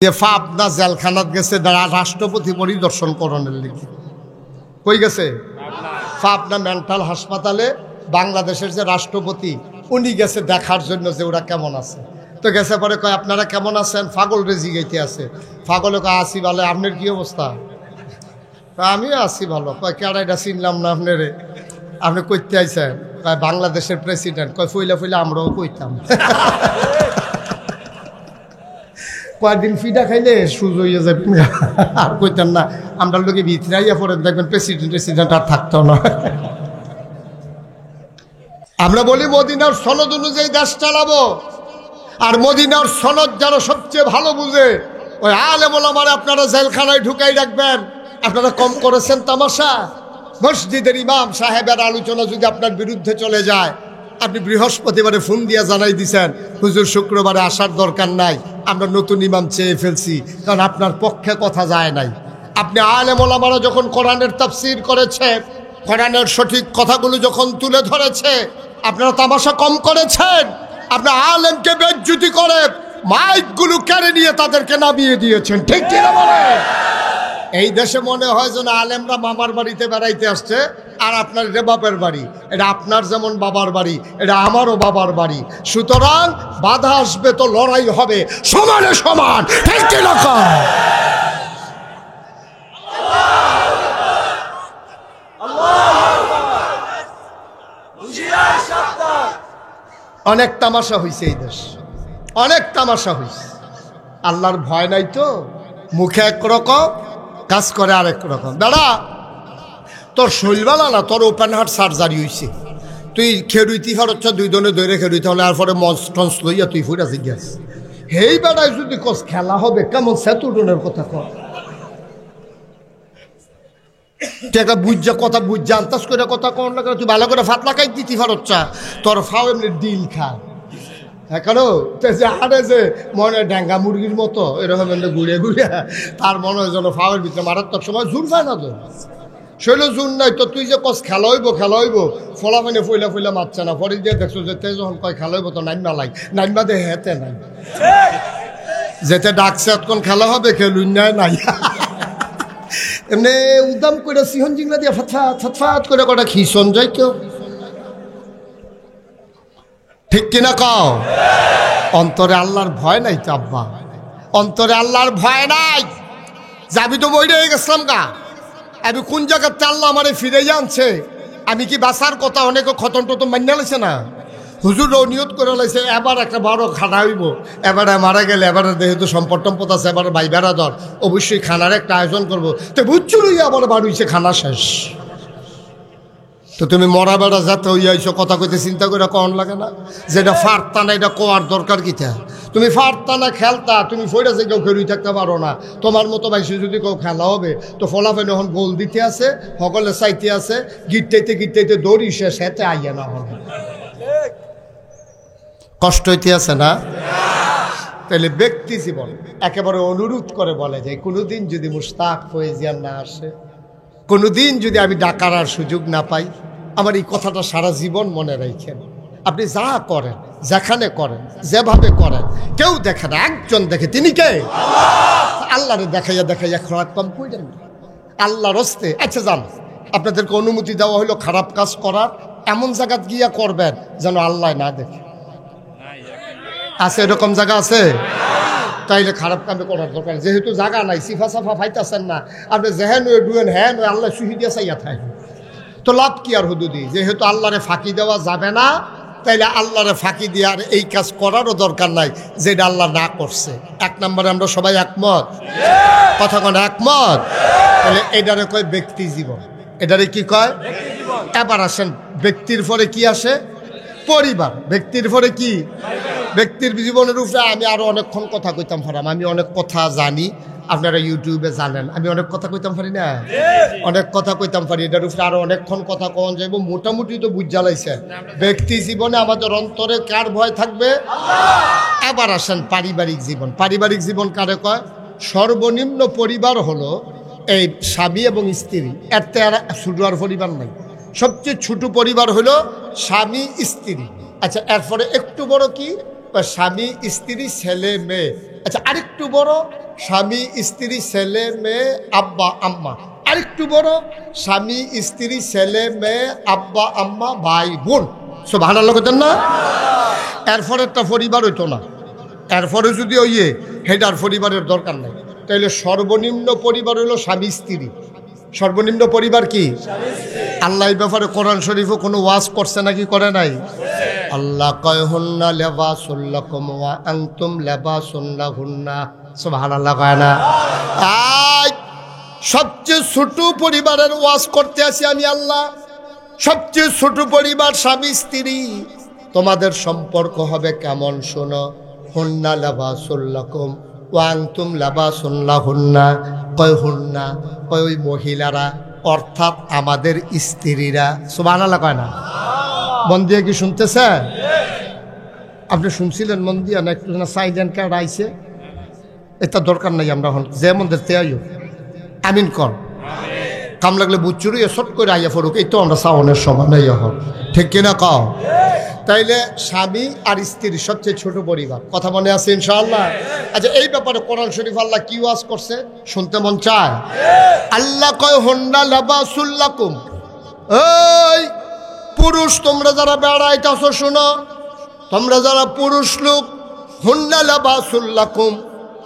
যে পাবনা জেলখানাত গেছে রাষ্ট্রপতি পরিদর্শন করণের লিখে কই গেছে পাবনা মেন্টাল হাসপাতালে বাংলাদেশের যে রাষ্ট্রপতি উনি গেছে দেখার জন্য যে ওরা কেমন আছে। তো গেছে পরে কয় আপনারা কেমন আছেন, পাগল রেজি গাইতে আছে। পাগলে কয় আসি ভালো, আপনার কি অবস্থা? আমিও আছি ভালো। কয় কেডা এটা চিনলাম না আপনারে, আপনি কইতে আইছেন? কয় বাংলাদেশের প্রেসিডেন্ট। কয় ফইলা ফইলা আমরাও কইতাম। কয়েকদিন ফিডা খাইলে সুজ হইয়া যাবে আর কইতেন না আমরা লোকে ভিতরাইয়া পরে দেখবেন প্রেসিডেন্ট আর থাকতো না। আমরা বলি মদিনার সনদ অনুযায়ী দেশ চালাবো, আর মদিনার সনদ যারা সবচেয়ে ভালো বুঝে ওই আলেম ওলামারে আপনারা জেলখানায় ঢুকাই রাখবেন। আপনারা কম করেছেন তামাশা। মসজিদের ইমাম সাহেবের আলোচনা যদি আপনার বিরুদ্ধে চলে যায়, আপনি বৃহস্পতিবারে ফোন দিয়া জানাই দিছেন হুজুর শুক্রবারে আসার দরকার নাই, আমরা নতুন ইমাম চেয়ে ফেলছি, কারণ আপনার পক্ষে কথা যায় নাই। আপনি আলেম ওলামারা যখন কোরআনের তাফসীর করেছে, কোরআনের সঠিক কথাগুলো যখন তুলে ধরেছে, আপনারা তামাশা কম করেছেন। আপনার আলেমকে বেজ্জতি করে মাইকগুলো কেড়ে নিয়ে তাদেরকে নামিয়ে দিয়েছেন, ঠিক কিনা বলেন? এই দেশে মনে হয় যেন আলেমরা মামার বাড়িতে বেড়াইতে আসছে, আর আপনার এটা বাপের বাড়ি। এটা আপনার যেমন বাবার বাড়ি, এটা আমারও বাবার বাড়ি। সুতরাং বাধা আসবে তো লড়াই হবে সমানে সমান, ঠিক কিনা? অনেক তামাশা হয়েছে এই দেশ, অনেক তামাশা হয়েছে। আল্লাহর ভয় নাই তো, মুখে একরকম কাজ করে আরেক রকম। দাদা তোর শৈলবেলা না, তোর ওপেন হার্ট সার্জারি হয়েছে, তুই খেরুইতি ফেরত দুই দনে দৈরে খেরুইতে হলে আর পরে মঞ্চ টঞ্চ লইয়া তুই ফুট আছে গ্যাস। হেই বেড়ায় যদি কস খেলা হবে কেমন সেতুডনের কথা কর, একটা বুঝা কথা বুঝা আন্তাজ করে কথা কর না, তুই ভালো করে ফাতলা খাই দিতি ফেরত চা, তোর ফাও এমনি ডিল খা। এখনো আরে যে মনে ড্যাঙ্গা মুরগির মতো এরকম ঘুরে ঘুরে তার মনে হয় যেন ফাওয়ের ভিতরে মারাত্মক সময় জোর পায় না। তো শৈল জোর নাই তো, তুই যে কস খেলা হইব ফলা মানে ফইলা ফইলা মারছে না। পরে দিয়ে দেখছো যে যখন কয় খেলা হইব তো নাইমা লাই, নাইমা দে হেতে নাই যেতে ডাকছে এতক্ষণ খেলা হবে, খেলুন নাই এমনি উদাম করে সিহন জিংলা দিয়ে ফাতফাত করে কটা খিসন যাই কেউ, ঠিক কিনা কও? অন্তরে আল্লাহর ভয় নাই তো আব্বা, অন্তরে আল্লাহর ভয় নাই। যাবি তো বই রয়ে গেছিলাম গা, আমি কোন জায়গাতে আল্লাহ আমারে ফিরে জানছে। আমি কি বাসার কথা অনেকে খতম টতম মান্য লাইছে না, হুজুর নিয়ত করে লাইছে এবার একটা বড় খানা হইব, এবারে মারা গেলে এবারে যেহেতু সম্পদ টম্পদ আছে, এবারে ভাই বেড়াদর অবশ্যই খানার একটা আয়োজন করবো। তো বুঝছো আবার বার হইছে খানা শেষ। তো তুমি মরা বেড়া যাতে হইয়াইছো কথা কইতে চিন্তা করে কন লাগে না, যেটা ফারতা না এটা কোয়ার দরকার কিতা? তুমি ফারতা না খেলতা, তুমি ফইরা যে কেউ খেলুই থাকতে পারো না। তোমার মতো বাইসে যদি কেউ খেলা হবে তো ফলাফেন এখন গোল দিতে আছে, সকলে চাইতে আছে, গিটটাইতে দৌড়ি শেষ হেতে আইয়া না হবে, কষ্ট হইতে আছে না? তাহলে ব্যক্তি জীবন একেবারে অনুরোধ করে বলে যে কোনোদিন যদি মুশতাক ফয়েজিয়ান না আসে, কোনোদিন যদি আমি ডাকার আর সুযোগ না পাই, আমার এই কথাটা সারা জীবন মনে রাখেন। আপনি যা করেন, যেখানে করেন, যেভাবে করেন, কেউ দেখে না, একজন দেখে, তিনি কে? আল্লাহরে দেখাইয়া খারাপ কাম করেন আল্লাহর হস্তে। আচ্ছা যান, আপনাদেরকে অনুমতি দেওয়া হলো খারাপ কাজ করার, এমন জায়গা গিয়া করবেন যেন আল্লাহ না দেখে। আছে এরকম জায়গা আছে? তাইলে খারাপ কামে করার দরকার, যেহেতু জায়গা নাই, সিফা সাফা ফাইতেছেন না, আপনি যেহেন ডুয়েন হ্যাঁ আল্লাহ সুহি দিয়া চাইয়া থাকে, তো লাভ কি আর হুদুদি? যেহেতু আল্লাহরে ফাঁকি দেওয়া যাবে না, তাইলে আল্লাহরে ফাঁকি দেওয়ার এই কাজ করারও দরকার নাই যেটা আল্লাহ না করছে। এক নম্বরে আমরা সবাই একমত, কথা কন একমত? তাহলে এটারে কয় ব্যক্তি জীবন। এটারে কি কয়? এবার আসেন, ব্যক্তির পরে কি আসে? পরিবার। ব্যক্তির পরে কি? ব্যক্তির জীবনের উপরে আমি আরো অনেকক্ষণ কথা কইতাম পারাম, আমি অনেক কথা জানি, আপনারা ইউটিউবে জানেন আমি অনেক কথা কইতাম পারি না, অনেক কথা কইতাম পারি। এটার উপরে আরো অনেকক্ষণ কথা কন যাইব, মোটামুটি তো বুঝ জ্বালাইছে। ব্যক্তি জীবনে আমাদের অন্তরে কার ভয় থাকবে? এবার আসেন পারিবারিক জীবন। পারিবারিক জীবন কারে কয়? সর্বনিম্ন পরিবার হলো এই স্বামী এবং স্ত্রী, এর আর ছোট আর পরিবার নাই। সবচেয়ে ছোট পরিবার হলো স্বামী স্ত্রী। আচ্ছা, এরপরে একটু বড় কি? স্বামী স্ত্রী ছেলে মেয়ে। আচ্ছা, আরেকটু বড় স্বামী স্ত্রী ছেলে মেয়ে আব্বা আম্মা। আরেকটু বড়, স্বামী স্ত্রী ছেলে মেয়ে আব্বা আম্মা ভাই বোন। সুবহানাল্লাহ কইতেন না? এরপরে একটা পরিবার হইতো না। এরপরে যদি ওইয়ে হেডার পরিবারের দরকার নাই। তাইলে সর্বনিম্ন পরিবার হলো স্বামী স্ত্রী। সর্বনিম্ন পরিবার কি? আল্লাহ এই ব্যাপারে কোরআন শরীফও কোনো ওয়াজ করছে নাকি করে নাই? আল্লাহ কয় হুন্না লিবাসুল লাকুম ওয়া আনতুম লিবাসুন লাহুন্না। সুবহানাল্লাহ কয় না? আজ সবচেয়ে ছোট পরিবারের ওয়াজ করতে আসি আমি আল্লাহ। সবচেয়ে ছোট পরিবার স্বামী স্ত্রী। তোমাদের সম্পর্ক হবে কেমন শোনো। হুন্না লিবাসুল লাকুম ওয়া আনতুম লিবাসুন লাহুন্না। কয় হুন্না, কয় ওই মহিলারা, অর্থাৎ আমাদের স্ত্রীরা। সুবহানাল্লাহ কয় না? মন দিয়ে কি শুনতেছেন? আপনি শুনছিলেন মন দিয়ে না? একটু না সাইলেন কার্ড আইছে, এটা দরকার নাই। আমরা হন যেমন দেখতে আইও আমিন কর। কাম লাগলে বুচ্চুরি শট করে আইয়া ফরুক, এই তো আমরা সাউনের সমান নাই এখন, ঠিক কিনা কও? তাইলে স্বামী আর স্ত্রী সবচেয়ে ছোট পরিবার। কথা মনে আছে ইনশাআল্লাহ? আচ্ছা, এই ব্যাপারে কোরআন শরীফ আল্লাহ কি ওয়াজ করছে শুনতে মন চায়? আল্লাহ কয় হুন্না লিবাসুল লাকুম। এই পুরুষ তোমরা যারা বেড়াইতেছো শোনো, তোমরা যারা পুরুষ লোক, হুন্না লিবাসুল লাকুম,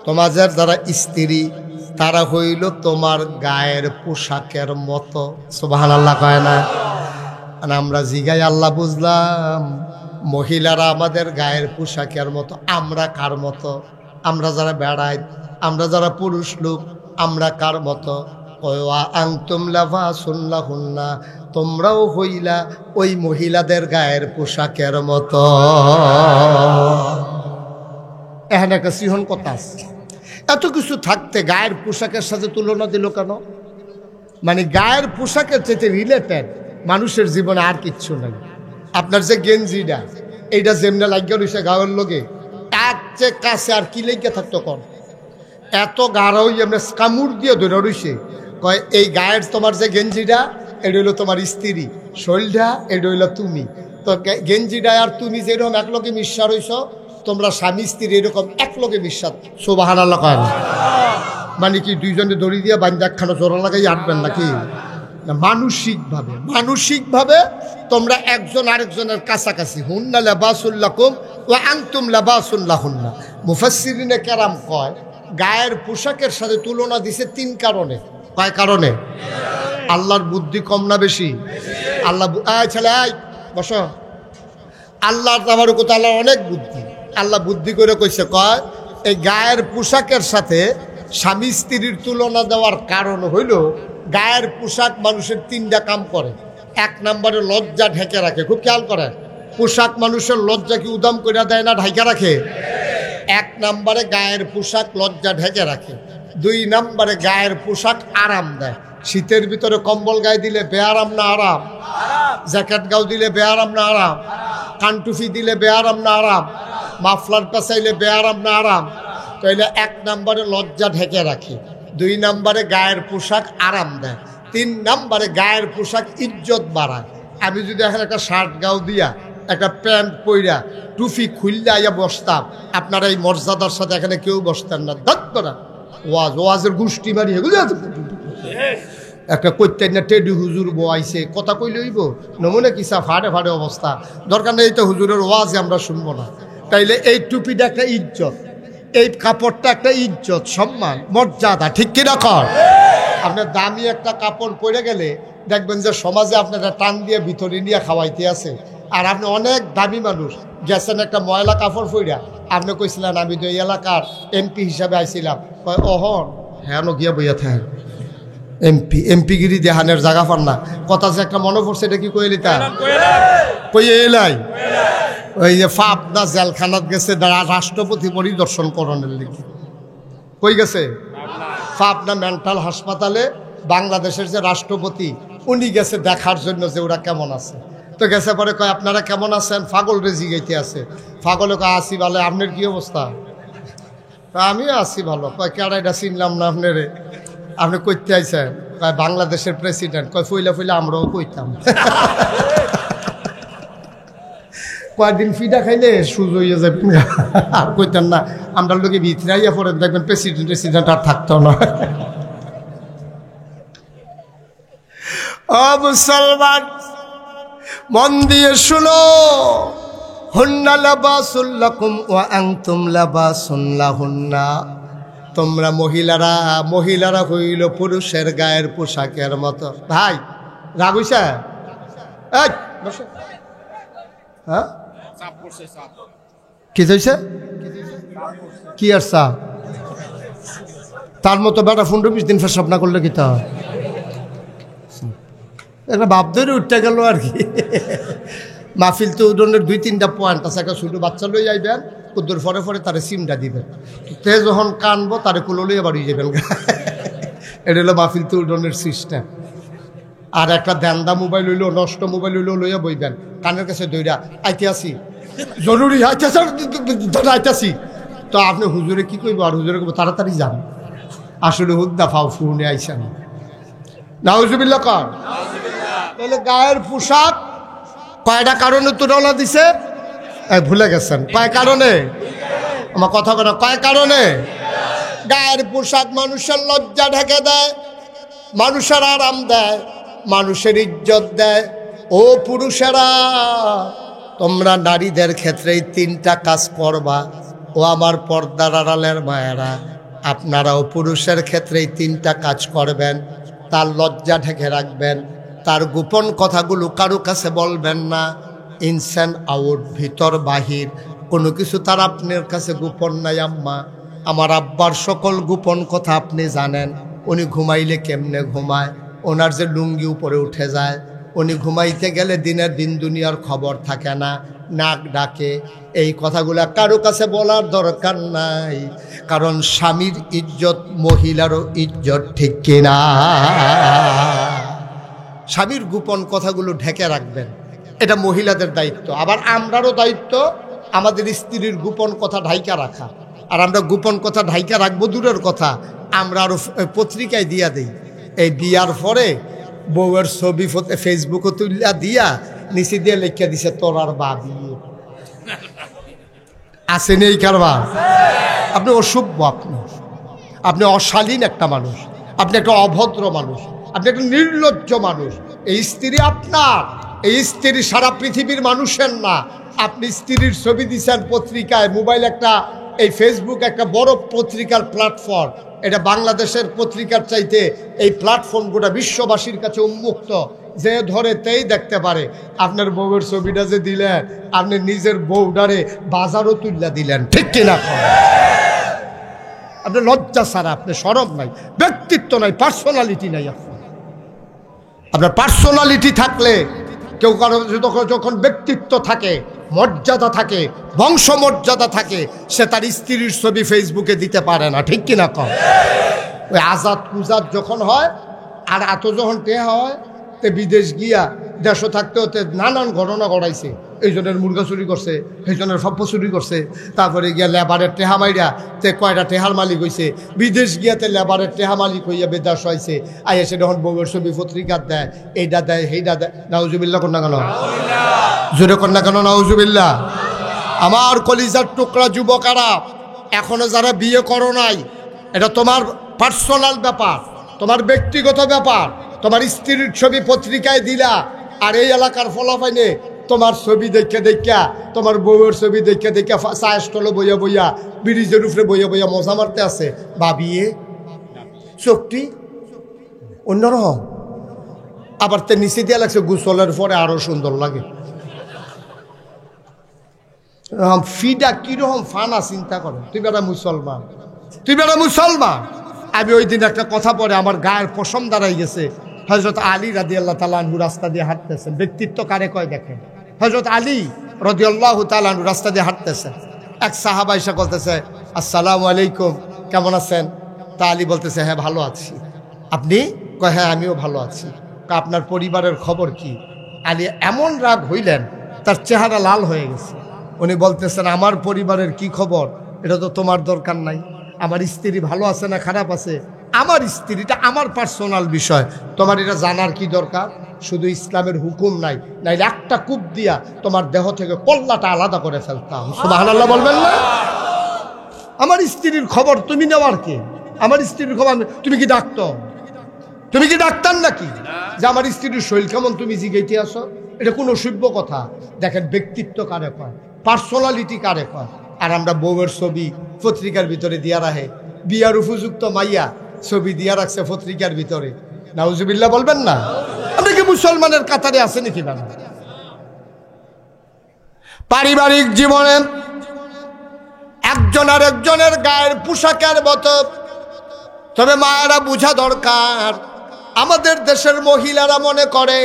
তোমাদের যারা স্ত্রী তারা হইল তোমার গায়ের পোশাকের মতো। সুবহানাল্লাহ কয় না? আমরা জিগাই আল্লাহ বুঝলাম মহিলারা আমাদের গায়ের পোশাকের মতো। আমরা কার মতো? আমরা যারা বেড়াই, আমরা যারা পুরুষ লোক, আমরা কার মতো? ওয়া আনতুম লিবাসুন লাহুন্না, তোমরাও হইলা ওই মহিলাদের গায়ের পোশাকের মতো। এখানে একটা সিহন কথা আছে। এত কিছু থাকতে গায়ের পোশাকের সাথে তুলনা দিল কেন? মানে গায়ের পোশাকের চেয়ে রিলেটেড মানুষের জীবনে আর কিচ্ছু নাই। আপনার যে গেঞ্জিটা, এইটা যেমনে লাগিয়ে রয়েছে গায়ের লোকে, এক যে কাছে আর কি লেগে থাকতো কম? এত গাঢ় এমনি কামড় দিয়ে ধরে রয়েছে। কয় এই গায়ের তোমার যে গেঞ্জিটা, এটা হইলো তোমার স্ত্রী, শরীরটা এটা হইলো তুমি। তো গেঞ্জিটা আর তুমি যেরকম এক লোকে মিশা রইছ, তোমরা স্বামী স্ত্রী এরকম এক লোকে মিশা। সুবহানাল্লাহ কয় না? মানে কি দুইজনে দড়ি দিয়ে বান্ধা খানো জোড়া লাগাই আটবেন নাকি? মানসিকভাবে, মানসিকভাবে তোমরা একজন আরেকজনের কাছাকাছি। হুন্না লিবাসুল লাকুম ওয়া আনতুম লিবাসুন লাহুন্না। মুফাসসিরিনে কেরাম কয় গায়ের পোশাকের সাথে তুলনা দিছে তিন কারণে। কয় কারণে? আল্লাহর বুদ্ধি কম না বেশি? আল্লাহ ছেলে বসো। আল্লাহর তাবারক ওয়া তাআলার অনেক বুদ্ধি। আল্লাহ বুদ্ধি করে কইছে, কয় এই গায়ের পোশাকের সাথে স্বামী স্ত্রীর তুলনা দেওয়ার কারণ হইল গায়ের পোশাক মানুষের তিনটা কাম করে। এক নম্বরে লজ্জা ঢেকে রাখে। খুব খেয়াল করেন, পোশাক মানুষের লজ্জা কি উদাম করে দেয় না ঢেকে রাখে? এক নম্বরে গায়ের পোশাক লজ্জা ঢেকে রাখে। দুই নম্বরে গায়ের পোশাক আরাম দেয়। শীতের ভিতরে কম্বল গায়ে দিলে বেআরাম না আরাম? জ্যাকেট গাও দিলে বেআরাম না আরাম? কানটুফি দিলে বেআরাম না আরাম? মাফলার পেঁচাইলে বেআরাম না আরাম? তাইলে এক নম্বরে লজ্জা ঢেকে রাখে, দুই নম্বরে গায়ের পোশাক আরাম দেয়, তিন নম্বরে গায়ের পোশাক ইজ্জত বাড়ায়। আমি যদি এখন একটা শার্ট গাও দিয়া, একটা প্যান্ট পইরা, টুফি খুললে আইয়া বসতাম, আপনারা এই মর্যাদার সাথে এখানে কেউ বসতেন না। ধরা ওয়াজের গোষ্ঠী বাড়ি এগুলো একটা করতেন না। টেডি হুজুর বয়াইছে, কথা কইলে হইব নমুনা কিসা ফাটে ফাটে অবস্থা। দরকার নেই তো হুজুরের ওয়াজে আমরা শুনবো না। তাইলে এই টুপিটা একটা ইজ্জত, এই কাপড়টা একটা ইজ্জত, সম্মান, মর্যাদা, ঠিক কিনা কর? আপনার দামি একটা কাপড় পরে গেলে দেখবেন যে সমাজে আপনারা টান দিয়ে ভিতরে নিয়ে খাওয়াইতে আছে। আর আপনি অনেক দামি মানুষ গেছেন একটা ময়লা কাপড় পইরা, আপনি কইছিলেন আমি তো এই এলাকার এমপি হিসাবে আইছিলাম। অহন হ্যাঁ গিয়া বইয়া থাকেন এমপিগিরি দেহানের জায়গা পান না। কথা যে একটা মনে পড়ছে, এটা কি কইলি তা কই এলাই? ওই যে পাবনা জেলখানাত গেছে রাষ্ট্রপতি পরিদর্শন করণের লিখে। কই গেছে? পাবনা মেন্টাল হাসপাতালে বাংলাদেশের যে রাষ্ট্রপতি, উনি গেছে দেখার জন্য যে ওরা কেমন আছে। তো গেছে পরে কয় আপনারা কেমন আছেন? পাগল রে জিগাইতে আছে। পাগলে কয় আসি ভালো, আপনার কি অবস্থা? আমিও আসি ভালো। কয় কেডা এটা চিনলাম না আপনারে, আপনি কইতে আইছেন? কয় বাংলাদেশের প্রেসিডেন্ট। কয় ফইলা ফইলা আমরাও কইতাম। কয়েকদিন ফিডা খাইলে সুজ হইয়া যাবে। আর কইতেন না আমরা লোকে ভিতরাইয়া পরে দেখবেন প্রেসিডেন্ট আর থাকতো না। ও মুসলমান, মন দিয়ে শুনো, হুন্না লাবাসুল লাকুম ওয়া আনতুম লাবাসুন লাহুন্না। তোমরা মহিলারা হইল পুরুষের গায়ের পোশাকের মতো। ভাই রাগ হইছে? হ্যাঁ কি হয়েছে? কি আর চা তার মতো বেটা 15-20 দিন ফেসব না করলে কি তা একটা ভাব ধরে উঠতে গেল আর কি। মাহফিল তো উদনের 2-3টা পয়েন্ট আছে। একটা ছোটো বাচ্চা লই যাইবেন, কুদ্দুর ফরে ফরে তারে সিমটা দিবেন, তে যখন কানবো তারে কুলো লইয়া বাড়ি যাবেন। এটা হলো মাহফিল তো উদনের সিস্টেম। আর একটা দেন্দা মোবাইল হইলো, নষ্ট মোবাইল হইলো লইয়া বইবেন, কানের কাছে দইরা আইতে আসি জরুরি আইতাছি। তো আপনি হুজুরে কি কইব? আর হুজুরে কইব তাড়াতাড়ি যান, আসলে হুদ্দা ফাও ফুনে আইসেন। নাউজুবিল্লাহ কর। তাহলে গায়ের পোশাক কয়টা কারণে তুলনা দিছে? ভুলে গেছেন কয় কারণে? আমার কথা বলে কয় কারণে? গায়ের পোশাক মানুষের লজ্জা ঢেকে দেয়, মানুষের আরাম দেয়, মানুষের ইজ্জত দেয়। ও পুরুষেরা, তোমরা নারীদের ক্ষেত্রে এই 3টা কাজ করবা। ও আমার পর্দার আড়ালের মায়েরা, আপনারাও পুরুষের ক্ষেত্রে এই 3টা কাজ করবেন। তার লজ্জা ঢেকে রাখবেন, তার গোপন কথাগুলো কারো কাছে বলবেন না। ইনসান আউট, ভিতর বাহির কোনো কিছু তার আপনার কাছে গোপন নাই। আম্মা, আমার আব্বার সকল গোপন কথা আপনি জানেন। উনি ঘুমাইলে কেমনে ঘুমায়, ওনার যে লুঙ্গি উপরে উঠে যায়, উনি ঘুমাইতে গেলে দিনের দিন দুনিয়ার খবর থাকে না, নাক ডাকে। এই কথাগুলা কারো কাছে বলার দরকার নাই, কারণ স্বামীর ইজ্জত মহিলারও ইজ্জত, ঠিক কিনা? স্বামীর গোপন কথাগুলো ঢেকে রাখবেন, এটা মহিলাদের দায়িত্ব। আবার আমরারও দায়িত্ব আমাদের স্ত্রীর গোপন কথা ঢাইকা রাখা। আর আমরা গোপন কথা ঢাইকা রাখবো দূরের কথা, আমরা আরও পত্রিকায় দিয়া দিই। এই বিয়ার পরে বউয়ের ছবি ফেসবুকে তুলিয়া দিয়া নিচে দিয়ে লেখা দিছে তোর আর বাবি। আসেনি এই কারবার? আপনি অসভ্য, আপনি অশালীন একটা মানুষ, আপনি একটা অভদ্র মানুষ, আপনি একটা নির্লজ্জ মানুষ। এই স্ত্রী আপনার, এই স্ত্রী সারা পৃথিবীর মানুষের না। আপনি স্ত্রীর ছবি দিচ্ছেন পত্রিকায়, মোবাইল একটা, এই ফেসবুক একটা বড় পত্রিকার প্ল্যাটফর্ম। এটা বাংলাদেশের পত্রিকার চাইতে এই প্ল্যাটফর্ম গোটা বিশ্ববাসীর কাছে উন্মুক্ত, যে ধরে তেই দেখতে পারে। আপনার বউয়ের ছবিটা যে দিলেন, আপনি নিজের বউডারে বাজারও তুললা দিলেন, ঠিক কিনা? আপনার লজ্জা ছাড়া, আপনার শরম নাই, ব্যক্তিত্ব নাই, পার্সোনালিটি নাই। আপনার পার্সোনালিটি থাকলে কেউ কারো যখন ব্যক্তিত্ব থাকে, মর্যাদা থাকে, বংশমর্যাদা থাকে, সে তার স্ত্রীর ছবি ফেসবুকে দিতে পারে না, ঠিক কিনা? কম ওই আজাদ কুজাদ যখন হয় আর এত যখন টেহা হয়, তে বিদেশ গিয়া দেশও থাকতে হতে নানান ঘটনা ঘটাইছে। এই জনের মুরগা চুরি করছে, এই জনের সভ্য চুরি করছে, তারপরে গিয়া লেবারের টেহা মাইরা তে কয়টা টেহার মালিক হয়েছে, বিদেশ গিয়াতে লেবারের টেহা মালিক হইয়া বেদাস হয়েছে। আই এসে যখন বউয়ের ছবি পত্রিকার দেয়, এইটা দেয় সেইটা দেয়। নাউজুবিল্লাহ কন্যা কেন? জোরে কন্যা কেন? নাউজুবিল্লাহ। আমার কলিজার টুকরা যুবকারা, এখনো যারা বিয়ে করো নাই, এটা তোমার পার্সোনাল ব্যাপার, তোমার ব্যক্তিগত ব্যাপার। তোমার স্ত্রীর ছবি পত্রিকায় দিলা, আর এই এলাকার ফলাফাইনে তোমার ছবি দেখে দেখা, তোমার বউয়ের ছবি দেখে দেখা চা স্টলে বইয়া বইয়া, ব্রিজের উপরে বইয়া বইয়া মজা মারতে আছে। ভাবিয়ে চোখটি অন্যরকম। আবার তে নিচে দিয়ে লাগছে গোসলের পরে আরো সুন্দর লাগে। ফিডা কিরকম ফানা চিন্তা করো। তুই বেটা মুসলমান, তুই বেটা মুসলমান। আমি ওই দিন একটা কথা পরে আমার গায়ের পশম দাঁড়াই গেছে। হযরত আলী রাদিয়াল্লাহু তাআলা আনহু রাস্তা দিয়ে হাঁটতেছেন। ব্যক্তিত্ব কারে কয় দেখেন। হযরত আলী রাদিয়াল্লাহু তাআলা আনহু রাস্তা দিয়ে হাঁটতেছেন। এক সাহাবা এসে বলতেছে, আসসালামু আলাইকুম, কেমন আছেন? তা আলী বলতেছে, হ্যাঁ ভালো আছি। আপনি? কয় হ্যাঁ আমিও ভালো আছি। আপনার পরিবারের খবর কি? আলী এমন রাগ হইলেন, তার চেহারা লাল হয়ে গেছে। উনি বলতেছেন, আমার পরিবারের কি খবর এটা তো তোমার দরকার নাই। আমার স্ত্রী ভালো আছে না খারাপ আছে আমার স্ত্রীটা আমার পার্সোনাল বিষয়, তোমার এটা জানার কি দরকার? শুধু ইসলামের হুকুম নাই, নাইলে একটা কূপ দিয়া তোমার দেহ থেকে কল্লাটা আলাদা করে ফেলতাম। সুবহানাল্লাহ বলবেন না? আমার স্ত্রীর খবর তুমি নেওয়ার কে? আমার স্ত্রীর খবর তুমি কি ডাক্তার? তুমি কি ডাক্তার নাকি যে আমার স্ত্রীর শরীর কেমন তুমি জিগাইতে আসো? এটা কোনো সভ্য কথা? দেখেন, ব্যক্তিত্ব কারে কয়, পার্সোনালিটি কারে কয়? আর আমরা বউয়ের ছবি পত্রিকার ভিতরে দিয়া রাখে, বিয়ার উপযুক্ত মাইয়া ছবি দিয়া রাখছে পত্রিকার ভিতরে। নাউজুবিল্লাহ বলবেন না? আপনি কি মুসলমানের কাতারে আছে নাকি? না। পারিবারিক জীবনে একজন আর একজনের গায়ের পোশাকের মতো। তবে মায়েরা বোঝা দরকার, আমাদের দেশের মহিলারা মনে করে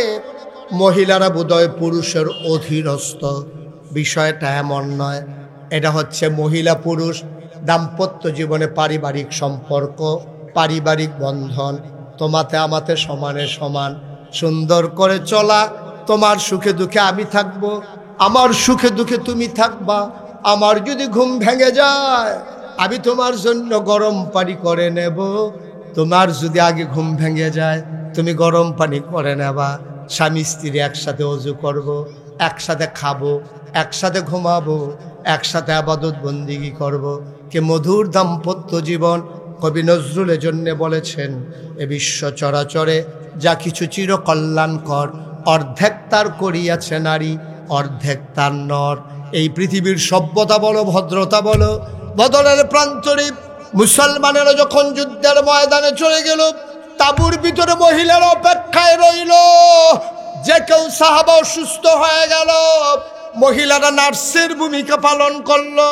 মহিলারা বোধহয় পুরুষের অধীনস্থ। বিষয়টা এমন নয়। এটা হচ্ছে মহিলা পুরুষ দাম্পত্য জীবনে পারিবারিক সম্পর্ক, পারিবারিক বন্ধন, তোমাতে আমাতে সমানে সমান সুন্দর করে চলা। তোমার সুখে দুঃখে আমি থাকবো, আমার সুখে দুঃখে তুমি থাকবা। আমার যদি ঘুম ভেঙে যায় আমি তোমার জন্য গরম পানি করে নেব, তোমার যদি আগে ঘুম ভেঙে যায় তুমি গরম পানি করে নেবা। স্বামী স্ত্রী একসাথে ওযু করব, একসাথে খাবো, একসাথে ঘুমাবো, একসাথে আবাদত বন্দিগি করব। কে মধুর দাম্পত্য জীবন। কবি নজরুলের জন্য বলেছেন, এ বিশ্ব চরাচরে যা কিছু চিরকল্যাণকর, অর্ধেক তার করিয়াছে নারী, অর্ধেক তার নর। এই পৃথিবীর সভ্যতা বলো, ভদ্রতা বলো, বদলের প্রান্তরে মুসলমানেরা যখন যুদ্ধের ময়দানে চলে গেল, তাঁবুর ভিতরে মহিলার অপেক্ষায় রইল। যে কেউ সাহাবা অসুস্থ হয়ে গেল, মহিলারা নার্সের ভূমিকা পালন করলো,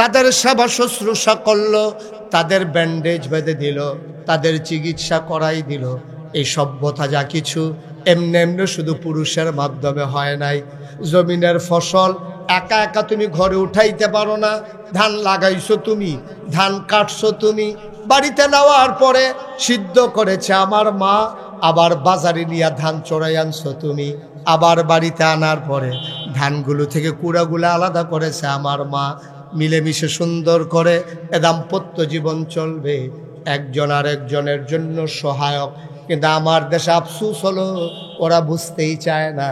তাদের সেবা শুশ্রূষা করলো, তাদের ব্যান্ডেজ বেঁধে দিল, তাদের চিকিৎসা করাই দিল। এই সভ্যতা যা কিছু এমনি এমনি শুধু পুরুষের মাধ্যমে হয় নাই। জমিনের ফসল একা একা তুমি ঘরে উঠাইতে পারো না। ধান লাগাইছো তুমি, ধান কাটছো তুমি, বাড়িতে নেওয়ার পরে সিদ্ধ করেছে আমার মা, আবার বাজারে নিয়ে ধান চড়াই আনছো তুমি, আবার বাড়িতে আনার পরে ধানগুলো থেকে কুড়াগুলো আলাদা করেছে আমার মা। মিলেমিশে সুন্দর করে এ দাম্পত্য জীবন চলবে, একজন আর একজনের জন্য সহায়ক। কিন্তু আমার দেশে আফসোস হলো, ওরা বুঝতেই চায় না।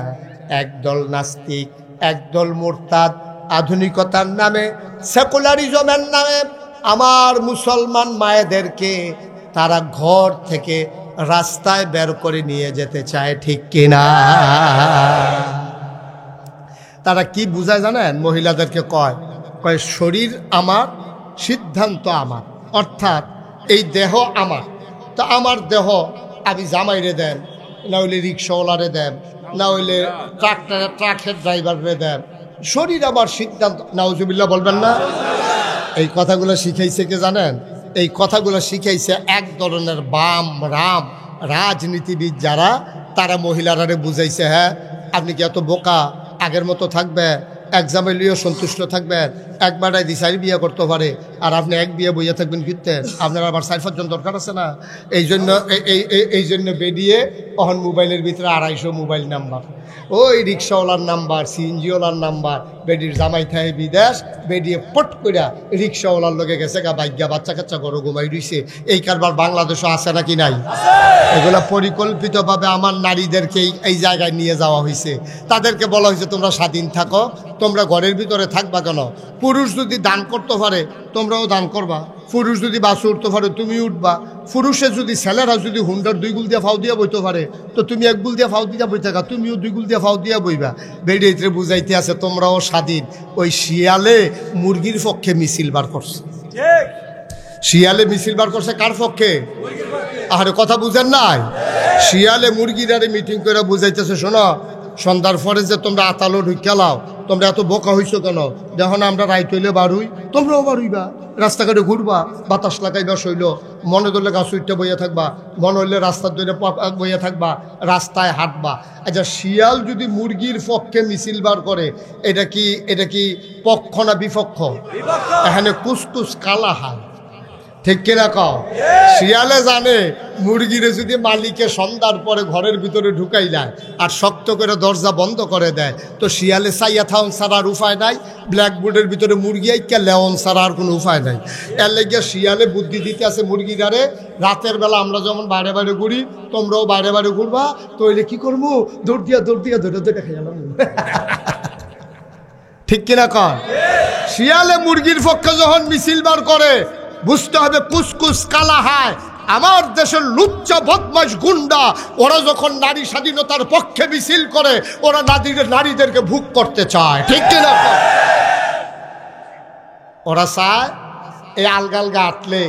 একদল নাস্তিক, একদল মুরতাদ, আধুনিকতার নামে, সেকুলারিজমের নামে আমার মুসলমান মায়েদেরকে তারা ঘর থেকে রাস্তায় বের করে নিয়ে যেতে চায়, ঠিক কিনা? তারা কি বুঝায় জানেন? মহিলাদেরকে কয় শরীর আমার, সিদ্ধান্ত আমার, অর্থাৎ এই দেহ আমার। তো আমার দেহ আমি জামাইরে দেন, না হইলে রিক্সাওয়ালারে দেন, না হইলে ট্রাকের ড্রাইভারে দেন, শরীর আমার, সিদ্ধান্ত। নাউজুবিল্লাহ বলবেন না? এই কথাগুলো শিখাইছে কে জানেন? এই কথাগুলো শিখাইছে এক ধরনের বাম রাম রাজনীতিবিদ যারা, তারা মহিলারারে বুঝাইছে, হ্যাঁ আপনি কি এত বোকা? আগের মতো থাকবে, এক জামাই লিও সন্তুষ্ট থাকবেন, এক বেটায় দিশারি বিয়ে করতে পারে, আর আপনি এক বিয়ে বইয়া থাকবেন ফিরতে, আপনার আবার 4-5 জন দরকার আছে না? এই জন্য বেরিয়ে অহন মোবাইলের ভিতরে 250 মোবাইল নাম্বার, ওই রিক্সাওয়ালার নাম্বার, সিএনজিওয়ালার নাম্বার, বেডির জামাই থাকে বিদেশ, বেরিয়ে পট কইরা রিক্সাওয়ালার লগে গেছে গা, বাইগা বাচ্চা কাচ্চা ঘরে ঘুমাই রইছে। এই কারবার বাংলাদেশও আছে নাকি নাই? এগুলা পরিকল্পিতভাবে আমার নারীদেরকে এই জায়গায় নিয়ে যাওয়া হয়েছে। তাদেরকে বলা হয়েছে তোমরা স্বাধীন থাকো, তোমরা ঘরের ভিতরে থাকবা কেন? পুরুষ যদি দান করতে পারে তোমরাও দান করবা, পুরুষ যদি বাসে উঠতে পারে তুমি উঠবা, পুরুষের যদি ছেলেরা যদি হুন্ডার 2 গুল দিয়ে ফাউ দিয়া বইতে পারে তো তুমি 1 গুল দিয়ে ফাউ দিয়া বই থাকা, তুমিও 2 গুল দিয়ে ফাউ দিয়া বইবা। বেড়িয়ে বুঝাইতে আছে তোমরাও স্বাধীন। ওই শিয়ালে মুরগির পক্ষে মিছিল বার করছে, শিয়ালে মিছিল বার করছে কার পক্ষে? আরে কথা বুঝেন নাই? শিয়ালে মুরগিরারে মিটিং করে বুঝাইতেছে, শোনো সন্ধ্যার পরে যে তোমরা আতালো ঢুকালাও, তোমরা এত বোকা হইছো কেন? দেখো না আমরা রাইত হইলে বারুই, তোমরাও বারুইবা, রাস্তাঘাটে ঘুরবা, বাতাস লাগাইবা, শৈল মনে ধরলে গাছ উইটটা বইয়া থাকবা, মনে হইলে রাস্তার ধরে বইয়া থাকবা, রাস্তায় হাঁটবা। আচ্ছা শিয়াল যদি মুরগির পক্ষে মিছিল বার করে, এটা কি পক্ষ না বিপক্ষ? এখানে কুসকুস কালা হাল, ঠিক কিনা কও? শিয়ালে জানে মুরগিরে যদি মালিকে সন্ধ্যার পরে ঘরের ভিতরে ঢুকাই যায় আর শক্ত করে দরজা বন্ধ করে দেয়, তো শিয়ালে চাইয়া থাউন ছাড়ার উপায় নাই, ব্ল্যাকবোর্ডের ভিতরে মুরগি আইকা লেওন ছাড়া আর কোনো উপায় নাই। এর লেগে শিয়ালে বুদ্ধি দিতে আছে মুরগিরারে, রাতের বেলা আমরা যেমন বাইরে বাইরে ঘুরি, তোমরাও বাইরে বাইরে ঘুরবা, তো এলে কি করবো, দৌড় দিয়া ধরে দেখে গেলাম। ঠিক কিনা কর? শিয়ালে মুরগির পক্ষে যখন মিছিল বার করে, বুঝতে হবে কুসকুস কালা হায় আমার দেশের লুচ্চা বদমাশ গুন্ডা, ওরা যখন নারী স্বাধীনতার পক্ষে মিছিল করে, ওরা নারীদেরকে ভোগ করতে চায়। ঠিক কিনা? ওরা চায় এই আলগা আটলে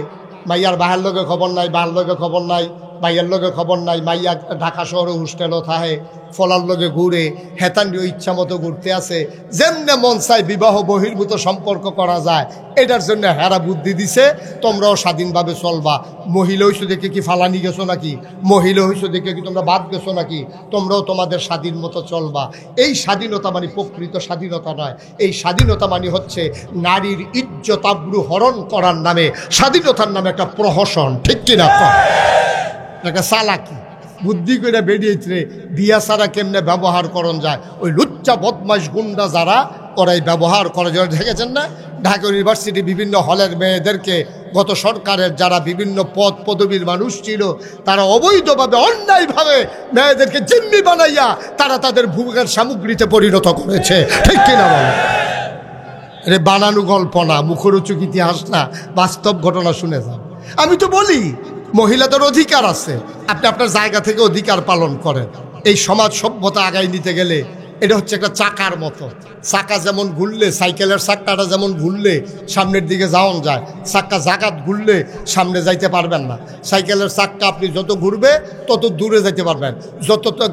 মাইয়ার বাহার লোকে খবর নাই, বাহার লোকে খবর নাই, মাইয়ার লোকে খবর নাই, মাইয়া ঢাকা শহরে হোস্টেলও থাকে, ফলার লোকে ঘুরে, হেতান্ডিও ইচ্ছা মতো ঘুরতে আসে, যেমনে মন চায় বিবাহ বহির্ভূত সম্পর্ক করা যায়, এটার জন্য হেরা বুদ্ধি দিছে তোমরাও স্বাধীনভাবে চলবা। মহিলা হইছো দেখে কি ফালানি গেছো নাকি, মহিলা হইছো দেখে কি তোমরা বাদ গেছো নাকি, তোমরাও তোমাদের স্বাধীন মতো চলবা। এই স্বাধীনতা মানে প্রকৃত স্বাধীনতা নয়, এই স্বাধীনতা মানে হচ্ছে নারীর ইজ্জত আবরু হরণ করার নামে স্বাধীনতার নামে একটা প্রহসন। ঠিক কিনা? একটা চালাকি বুদ্ধি করে বেরিয়েছে, বিয়া ছাড়া কেমনে ব্যবহার করন যায়, ওই লুচ্চা বদমাশ গুন্ডা যারা ওরাই ব্যবহার করে। দেখেছেন না ঢাকা ইউনিভার্সিটি বিভিন্ন হলের মেয়েদেরকে গত সরকারের যারা বিভিন্ন পদ পদবীর মানুষ ছিল, তারা অবৈধভাবে অন্যায়ভাবে মেয়েদেরকে জিম্মি বানাইয়া তারা তাদের ভোগের সামগ্রীতে পরিণত করেছে। ঠিক কিনা বলে? রে বানানো গল্প না, মুখরোচক ইতিহাস না, বাস্তব ঘটনা শুনে যান। আমি তো বলি মহিলাদের অধিকার আছে, আপনি আপনার জায়গা থেকে অধিকার পালন করেন। এই সমাজ সভ্যতা আগায় নিতে গেলে এটা হচ্ছে একটা চাকার মতো, চাকা যেমন ঘুরলে, সাইকেলের চাক্কাটা যেমন ঘুরলে সামনের দিকে যাওয়া যায়, চাক্কা জাগাত ঘুরলে সামনে যাইতে পারবেন না। সাইকেলের চাক্কা আপনি যত ঘুরবে তত দূরে যাইতে পারবেন,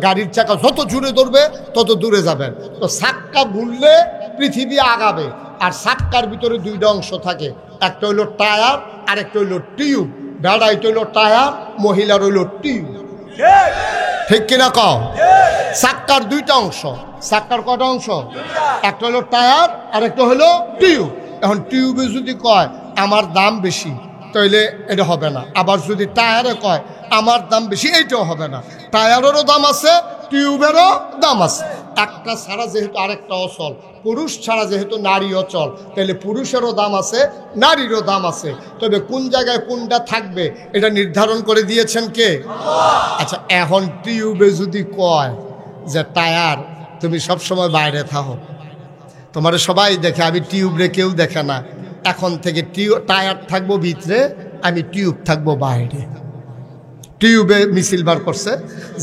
গাড়ির চাকা যত জুড়ে ধরবে তত দূরে যাবেন। তো চাক্কা ঘুরলে পৃথিবী আগাবে, আর চাক্কার ভিতরে দুইটা অংশ থাকে, একটা হইল টায়ার আর একটা হইল টিউব। বেড়াই হইল টায়ার, মহিলার হইল টিউব। ঠিক কিনা কও? চাক্কার দুইটা অংশ। চাক্কার কয়টা অংশ? একটা হলো টায়ার আর একটা হলো টিউব। এখন টিউবে যদি কয় আমার দাম বেশি, তাইলে এটা হবে না। আবার যদি টায়ারে কয় আমার দাম বেশি, এইটাও হবে না। টায়ারেরও দাম আছে, টিউবেরও দাম আছে। একটা ছাড়া যেহেতু আরেকটা অচল, পুরুষ ছাড়া যেহেতু নারী অচল, তাহলে পুরুষেরও দাম আছে, নারীরও দাম আছে। তবে কোন জায়গায় কোনটা থাকবে এটা নির্ধারণ করে দিয়েছেন কে? আচ্ছা, এখন টিউবে যদি কয় যে টায়ার তুমি সবসময় বাইরে থাকো, তোমার সবাই দেখে, আমি টিউব রে কেউ দেখে না, এখন থেকে টায়ার থাকবো ভিতরে, আমি টিউব থাকবো বাইরে। টিউবে মিছিল বার করছে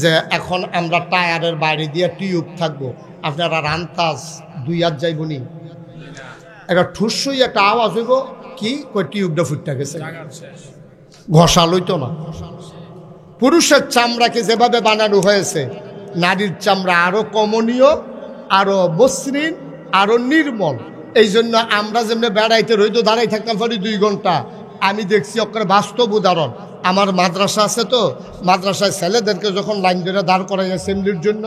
যে এখন আমরা টায়ারের বাইরে দিয়ে টিউব থাকবো। আপনারা রান্তাজ দুই হাত যাইবনি, একটা ঠুসই একটা আওয়াজ হইব, কি কই টিউবটা ফুটটা গেছে, ঘষা লইতো না। পুরুষের চামড়াকে যেভাবে বানানো হয়েছে, নারীর চামড়া আরো কমনীয়, আরো মসৃণ, আরো নির্মল। এই জন্য আমরা যেমনি বেড়াইতে রইতো দাঁড়াই থাকতাম পারি 2 ঘন্টা। আমি দেখছি ওখানে বাস্তব উদাহরণ, আমার মাদ্রাসা আছে, তো মাদ্রাসায় ছেলেদেরকে যখন লাইন ধরে দাঁড় করাই অ্যাসেম্বলির জন্য,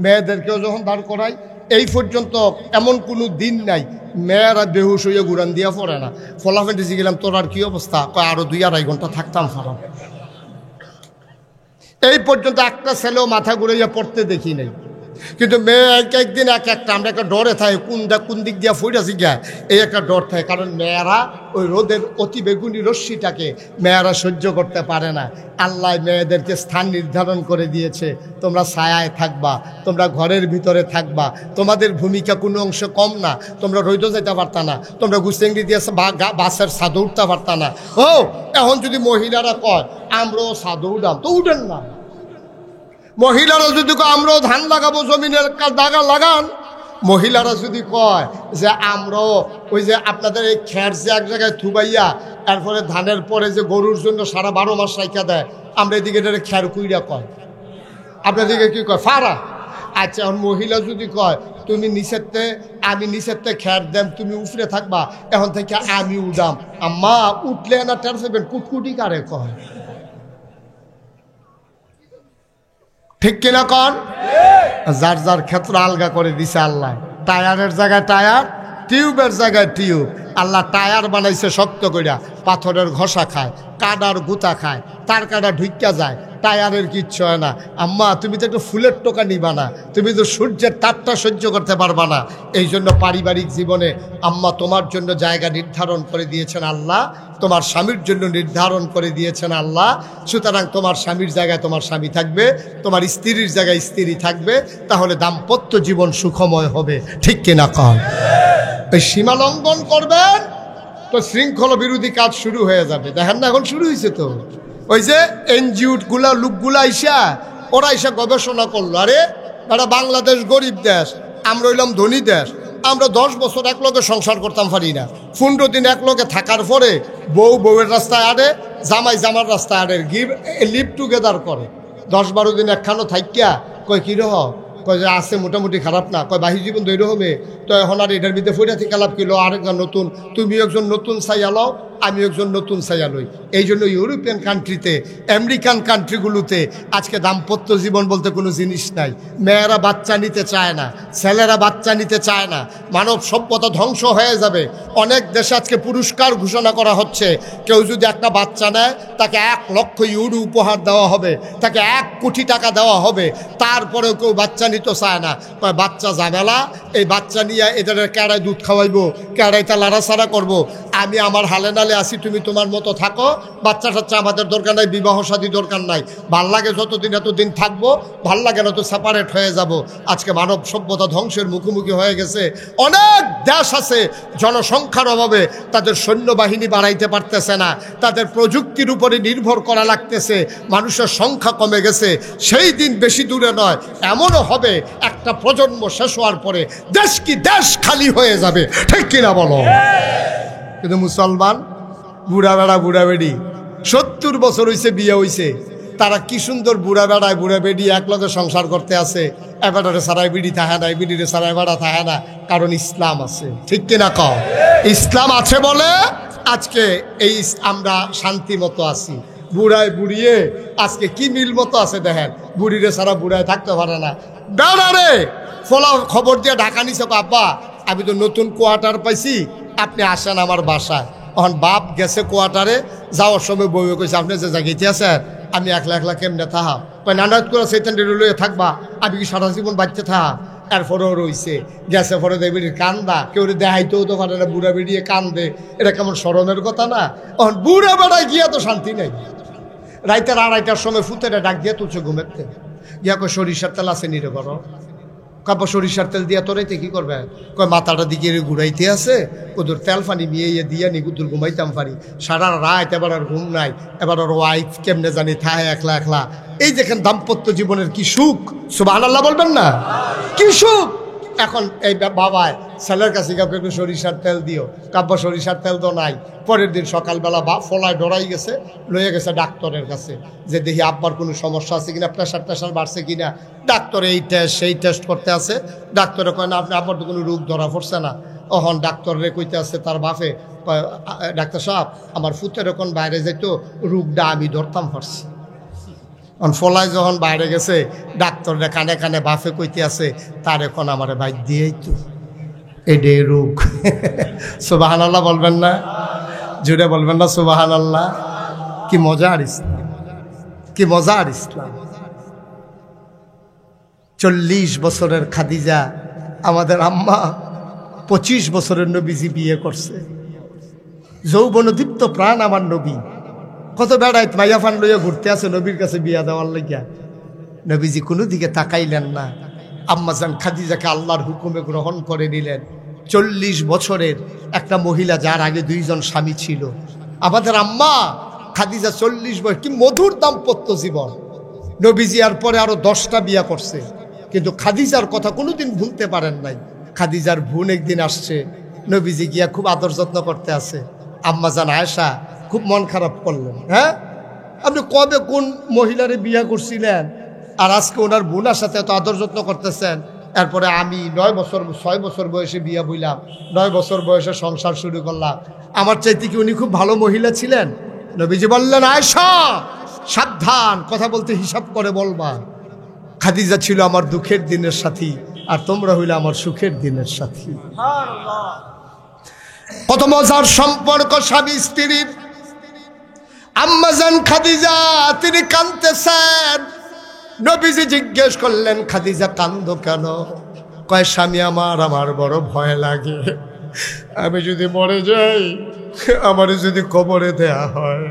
মেয়েদেরকেও যখন দাঁড় করাই, এই পর্যন্ত এমন কোনো দিন নাই মেয়েরা বেহুশ হইয়া গুড়ান দিয়া পড়ে না। ফলাফেন্টে গেলাম তোর আর কি অবস্থা, আরো 2-2.5 ঘন্টা থাকতাম ফারাম। এই পর্যন্ত একটা ছেলেও মাথা ঘুরাইয়া পড়তে দেখি নাই। কিন্তু মেয়ে একদিন একটা, আমরা একটা ডরে থাকে, কোন দিক দিয়া ফুটেছি গা, এই একটা ডর থাকে। কারণ মেয়েরা ওই রোদের অতি বেগুনি রশ্মিটাকে মেয়েরা সহ্য করতে পারে না। আল্লাহ মেয়েদেরকে স্থান নির্ধারণ করে দিয়েছে, তোমরা ছায়ায় থাকবা, তোমরা ঘরের ভিতরে থাকবা, তোমাদের ভূমিকা কোনো অংশ কম না। তোমরা রোদও যেতে পারতা না, তোমরা গুসেঙ্গি দিয়ে বাসের ছাদে উঠতে পারতা না। ও এখন যদি মহিলারা কয় আমরাও ছাদে উঠাম, তো উঠেন না। মহিলারা যদি কয় আমরাও ধান লাগাবো, জমিনের দাগা লাগান। মহিলারা যদি কয় যে আমরাও ওই যে আপনাদের এই খের যে এক জায়গায় থুবাইয়া এরপরে ধানের পরে যে গরুর জন্য সারা 12 মাস রাইখা দেয়, আমরা এদিকে খের কুইরা কয়, আপনাদেরকে কি কয় ফাড়া। আচ্ছা, এখন মহিলা যদি কয় তুমি নিচেরতে, আমি নিচেরতে খের দেম, তুমি উপরে থাকবা, এখন থেকে আমি উঠাম, আম্মা উঠলে না টের পাবেন, কুটকুটি কারে কয়? ঠিক কিনা কন? যার যার ক্ষেত্র আলগা করে দিছে আল্লাহ। টায়ারের জায়গায় টায়ার, টিউবের জায়গায় টিউব। আল্লাহ টায়ার বানাইছে শক্ত কইরা, পাথরের ঘষা খায়। কাদার গুতা খায়, তার কাটা ঢুইকা যায়, টায়ারের কিচ্ছু হয় না। আম্মা তুমি তো একটা ফুলের টোকা নিবা না, তুমি তো সূর্যের তাপটা সহ্য করতে পারবা না। এই জন্য পারিবারিক জীবনে আম্মা তোমার জন্য জায়গা নির্ধারণ করে দিয়েছেন আল্লাহ, তোমার স্বামীর জন্য নির্ধারণ করে দিয়েছেন আল্লাহ। সুতরাং তোমার স্বামীর জায়গায় তোমার স্বামী থাকবে, তোমার স্ত্রীর জায়গায় স্ত্রী থাকবে, তাহলে দাম্পত্য জীবন সুখময় হবে। ঠিক কিনা কন? এই সীমা লঙ্ঘন করবেন তো শৃঙ্খলা বিরোধী কাজ শুরু হয়ে যাবে। দেখেন না এখন শুরু হয়েছে তো, ওই যে এনজিও গুলা লোকগুলা আইসা ওরা এসে গবেষণা করলো, আরে এটা বাংলাদেশ গরিব দেশ, আমরা হইলাম ধনী দেশ, আমরা 10 বছর এক লগে সংসার করতাম পারি না, 15 দিন এক লগে থাকার পরে বউ বউয়ের রাস্তায় আড়ে, জামাই জামার রাস্তায় আড়ে, লিভ টুগেদার করে। 10-12 দিন একখানো থাইকিয়া কয় কি রহ, কয় যে আছে মোটামুটি খারাপ না, কয় বাহি জীবন দৈর হবে তো এখন আর এটার ভিতরে ফইরা থেকে লাভ কিলো, আরেকজন নতুন, তুমি একজন নতুন চাইয়া লও, আমি একজন নতুন চাইয়া লই। এই জন্য ইউরোপিয়ান কান্ট্রিতে, আমেরিকান কান্ট্রিগুলোতে আজকে দাম্পত্য জীবন বলতে কোনো জিনিস নাই। মেয়েরা বাচ্চা নিতে চায় না, ছেলেরা বাচ্চা নিতে চায় না, মানব সভ্যতা ধ্বংস হয়ে যাবে। অনেক দেশে আজকে পুরস্কার ঘোষণা করা হচ্ছে, কেউ যদি একটা বাচ্চা নেয় তাকে 1 লক্ষ ইউরো উপহার দেওয়া হবে, তাকে 1 কোটি টাকা দেওয়া হবে। তারপরেও কেউ বাচ্চা নিতে চায় না, বাচ্চা ঝামেলা, এই বাচ্চা নিয়ে এদের কেড়ায় দুধ খাওয়াইবো, কেড়াইতে লাড়াছাড়া করবো, আমি আমার হালে নালে আসি, তুমি তোমার মতো থাকো, বাচ্চা টাচ্চা আমাদের দরকার নাই, বিবাহ শাদী দরকার নাই, ভাল লাগে যতদিন এতদিন থাকবো, ভাল লাগে না তো সেপারেট হয়ে যাব। আজকে মানব সভ্যতা ধ্বংসের মুখোমুখি হয়ে গেছে। অনেক দেশ আছে জনসংখ্যার অভাবে তাদের সৈন্যবাহিনী বাড়াইতে পারতেছে না, তাদের প্রযুক্তির উপরে নির্ভর করা লাগতেছে, মানুষের সংখ্যা কমে গেছে। সেই দিন বেশি দূরে নয়, এমনও হবে একটা প্রজন্ম শেষ হওয়ার পরে দেশ কি দেশ খালি হয়ে যাবে। ঠিক কিনা বলো? কিন্তু মুসলমান বুড়া বেড়া বুড়া বেড়ি 70 বছর হইছে, বিয়ে হইছে, তারা কি সুন্দর বুড়া বেড়ায় বুড়া বেড়ি একলগে সংসার করতে আছে। এবারে সারাই বিড়ি থাকে না, বিড়িরে সারাই বেড়া থাকে না, কারণ ইসলাম আছে। ঠিক কিনা কও? ইসলাম আছে বলে আজকে এই আমরা শান্তি মতো আছি। বুড়ায় বুড়িয়ে আজকে কি মিল মতো আছে দেখেন, বুড়িরে সারা বুড়ায় থাকতে পারে না। বেড়া রে ফলা খবর দিয়ে ঢাকা নিছে, আব্বা আমি তো নতুন কোয়ার্টার পাইছি, আপনি আসেন আমার বাসায়। এখন বাপ গেছে কোয়ার্টারে, যাওয়ার সময় বউয়ে কইছে আপনি যে জায়গাতে আছেন আমি একলা একলা কেমনে থাহা, নানাজ করে সেইটান লইয়ে থাকবা, আমি কি সারা জীবন বাচ্চা থাহা। এরপরেও রয়েছে গেছে, পরে দেবির কান্দা, কেউ দেখাইতেও তো পারে না, বুড়া বেরিয়ে কান্দে, এটা কেমন স্মরণের কথা না। এখন বুড়া বেড়ায় গিয়া তো শান্তি নেই। রাইতের 2:30টার সময় ফুতেরা ডাক দিয়ে তুলছে ঘুমেতে, গিয়া কয় সরিষার তেল আছে নিরে করো, কাপড় সরিষার তেল দিয়া তোরাইতে কি করবে, কয় মাথাটা দিকে ঘুরাইতে আছে, ওদের তেল ফানি নিয়ে দিয়া নি গুদুর ঘুমাইতাম পারি। সারা রাত এবার আর ঘুম নাই, এবার ওর ওয়াইফ কেমনে জানি থায় একলা একলা। এই দেখেন দাম্পত্য জীবনের কি সুখ, সুবহানাল্লাহ বলবেন না? কি সুখ! এখন এই বাবায় ছেলের কাছে কাউকে একটু সরিষার তেল দিও, কাব্য সরিষার তেল তো নাই। পরের দিন সকালবেলা ফলায় ডরাই গেছে, লইয়া গেছে ডাক্তারের কাছে, যে দেখি আব্বার কোনো সমস্যা আছে কিনা, প্রেশার টেশার বাড়ছে কিনা। ডাক্তার এই টেস্ট সেই টেস্ট করতে আছে, ডাক্তারে কয় না আপনি আব্বার তো কোনো রোগ ধরা পড়ছে না। তখন ডাক্তারে কইতে আছে তার বাপে, ডাক্তার সাহেব আমার ফুতের এখন বাইরে যাইতো, রোগটা আমি ধরতাম পারছি। ফলায় যখন বাইরে গেছে, ডাক্তাররা কানে কানে বাফে কইতে আছে তার এখন আমার বাইর দিয়েই তো এডে রোগ। সুবহানাল্লাহ বলবেন না? জুড়ে বলবেন না সুবহানাল্লাহ? কি মজার ইসলাম, কি মজার ইসলাম। 40 বছরের খাদিজা আমাদের আম্মা 25 বছরের নবীজি বিয়ে করছে। যৌবনদীপ্ত প্রাণ আমার নবী, কত বেড়াইত মাইয়া ফান লইয়া ঘুরতে আছে নবীর কাছে বিয়া দেওয়ার লাগিয়া। নবীজি কোনো দিকে তাকাইলেন না। আম্মাজান খাদিজাকে আল্লাহর হুকুমে গ্রহণ করে নিলেন। 40 বছরের একটা মহিলা, যার আগে 2 জন স্বামী ছিল। আমাদের আম্মা খাদিজা 40 বছর, কি মধুর দাম্পত্য জীবন। নবীজি আর পরে আরো 10টা বিয়া করছে, কিন্তু খাদিজার কথা কোনোদিন ভুলতে পারেন নাই। খাদিজার বোন একদিন আসছে, নবীজি গিয়া খুব আদর যত্ন করতে আছে। আম্মাজান আয়েশা খুব মন খারাপ করলেন, হ্যাঁ আপনি কবে কোন মহিলারে বিয়া করছিলেন, আর আজকে ওনার বোনার সাথে এত আদর যত্ন করতেছেন। এরপরে আমি 6 বছর বয়সে বিয়া বইলাম, 9 বছর বয়সে সংসার শুরু করলাম। আমার চাইতে কি উনি খুব ভালো মহিলা ছিলেন? নবীজি বললেন আয়েশা সাবধান, কথা বলতে হিসাব করে বলবা। খাদিজা ছিল আমার দুঃখের দিনের সাথী, আর তোমরা হইলে আমার সুখের দিনের সাথী। কত মজার সম্পর্ক স্বামী স্ত্রীর। আম্মাজান খাদিজা তিনি কাঁদতেছেন। নবীজি জিজ্ঞেস করলেন, খাদিজা কান্দো কেন? কয়, স্বামী আমার বড় ভয় লাগে, আমি যদি মরে যাই, আমার যদি কবরে দেয়া হয়,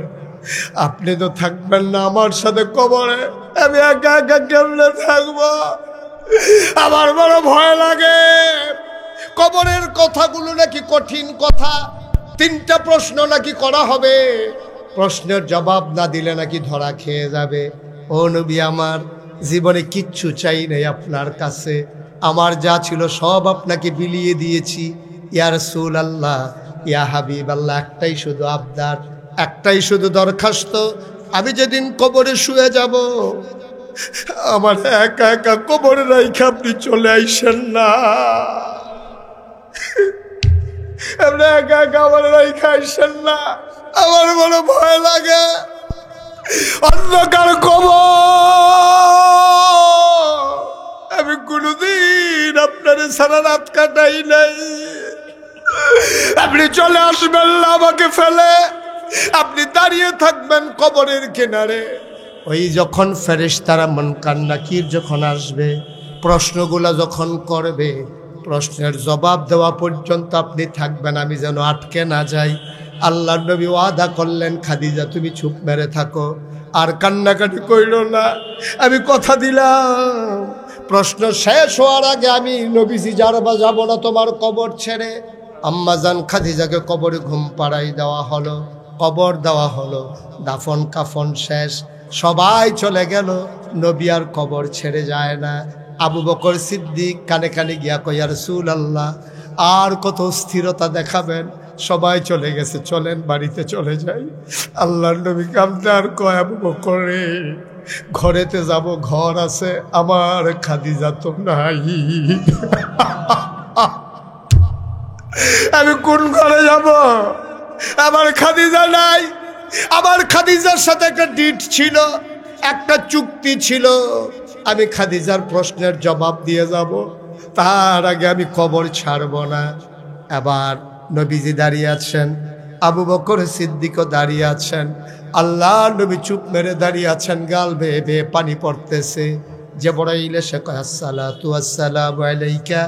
আপনি তো থাকবেন না আমার সাথে কবরে, আমি একা একা কেমনে থাকবো, আমার বড় ভয় লাগে। কবরের কথাগুলো নাকি কঠিন কথা, 3টা প্রশ্ন নাকি করা হবে, প্রশ্নের জবাব না দিলে নাকি ধরা খেয়ে যাবে। ও নবী আমার, জীবনে কিচ্ছু চাই নাই আপনার কাছে, আমার যা ছিল সব আপনাকে বিলিয়ে দিয়েছি। ইয়া রাসূলুল্লাহ, ইয়া হাবিবাল্লাহ, একটাই শুধু আবদার, একটাই শুধু দরখাস্ত, আমি যেদিন কবরে শুয়ে যাব, আমার একা একা কবরে রাইখা আপনি চলে আইসেন না, আপনি একা একা আমার রাইখা আইসেন না, আমার বড় ভয় লাগে। অন্ধকার কবর, আমি কোনদিন আপনার সারা রাত কাটাই নাই, আপনি চলে আসবেন না আমাকে ফেলে, আপনি দাঁড়িয়ে থাকবেন কবরের কিনারে। ওই যখন ফেরেশতারা মুনকার নাকির যখন আসবে, প্রশ্নগুলা যখন করবে, প্রশ্নের জবাব দেওয়া পর্যন্ত আপনি থাকবেন, আমি যেন আটকে না যাই। আল্লাহর নবী ওয়াদা করলেন, খাদিজা তুমি চুপ মেরে থাকো, আর কান্নাকাটি কইরো না, আমি কথা দিলাম প্রশ্ন শেষ হওয়ার আগে আমি নবীজি যাব না তোমার কবর ছেড়ে। আম্মাজান খাদিজাকে কবরে ঘুম পাড়াই দেওয়া হলো, কবর দেওয়া হলো, দাফন কাফন শেষ, সবাই চলে গেল, নবী আর কবর ছেড়ে যায় না। আবু বকর সিদ্দিক কানে কানে গিয়া কয়, ইয়া রাসূলুল্লাহ, আর কত স্থিরতা দেখাবেন, সবাই চলে গেছে, চলেন বাড়িতে চলে যাই। আল্লাহর নবী কামদার কয়, আবু বকর রে, ঘরেতে যাব, ঘর আছে, আমার খাদিজা তো নাই, আমি কোন ঘরে যাব, আমার খাদিজা নাই। আমার খাদিজার সাথে একটা ডিট ছিল, একটা চুক্তি ছিল, আমি খাদিজার প্রশ্নের জবাব দিয়ে যাব, তার আগে আমি কবর ছাড়ব না। এবার নবীজি দাঁড়িয়ে আছেন, আবু বকর সিদ্দিকও দাঁড়িয়ে আছেন, আল্লাহ নবী চুপ মেরে দাঁড়িয়ে আছেন, গাল বেয়ে বেয়ে পানি পড়তেছে। জিবরাইল এসে কয়, আসসালাতু ওয়াসসালামু আলাইকা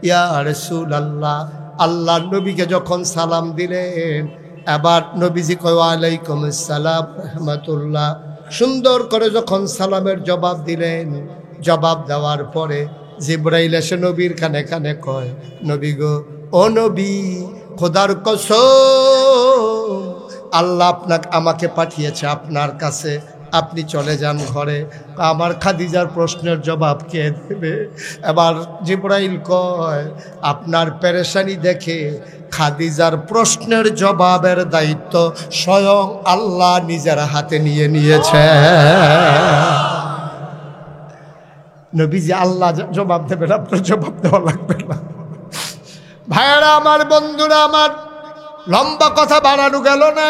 ইয়া রাসূলুল্লাহ। আল্লাহ নবীকে যখন সালাম দিলেন, এবার নবীজি কয়, ওয়ালাইকুম আসসালাম রাহমাতুল্লাহ। সুন্দর করে যখন সালামের জবাব দিলেন, জবাব দেওয়ার পরে জিবরাইল এসে নবীর কানে কানে কয়, নবী গো, ও নবী, খোদার কসম, আল্লাহ আমাকে পাঠিয়েছে আপনার কাছে, আপনি চলে যান ঘরে, আমার খাদিজার প্রশ্নের জবাব কে দেবে? এবার জিবরাইল কয়, আপনার পেরেশানি দেখে খাদিজার প্রশ্নের জবাবের দায়িত্ব স্বয়ং আল্লাহ নিজের হাতে নিয়ে নিয়েছে। নবীজি আল্লাহ জবাব দেবেন, আপনার জবাব দেওয়া লাগবে না। ভাইয়েরা আমার, বন্ধুরা আমার, লম্বা কথা বাড়ানো গেল না,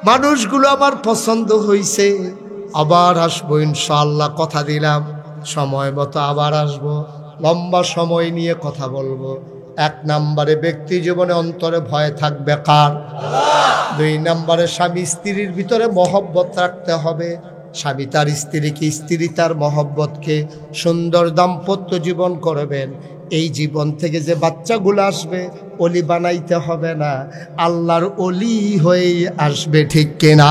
মানুষগুলো আমার পছন্দ হয়েছে, আবার আসবো ইনশাআল্লাহ, কথা দিলাম সময় মতো আবার আসবো, লম্বা সময় নিয়ে কথা বলবো। 1 নম্বরে ব্যক্তি জীবনে অন্তরে ভয় থাকবে কার? 2 নম্বরে স্বামী স্ত্রীর ভিতরে মহব্বত রাখতে হবে, স্বামী তার স্ত্রীকে, স্ত্রী তার মহব্বতকে, সুন্দর দাম্পত্য জীবন করবেন। এই জীবন থেকে যে বাচ্চাগুলো আসবে, অলি বানাইতে হবে না, আল্লাহর অলি হয়ে আসবে, ঠিক কিনা?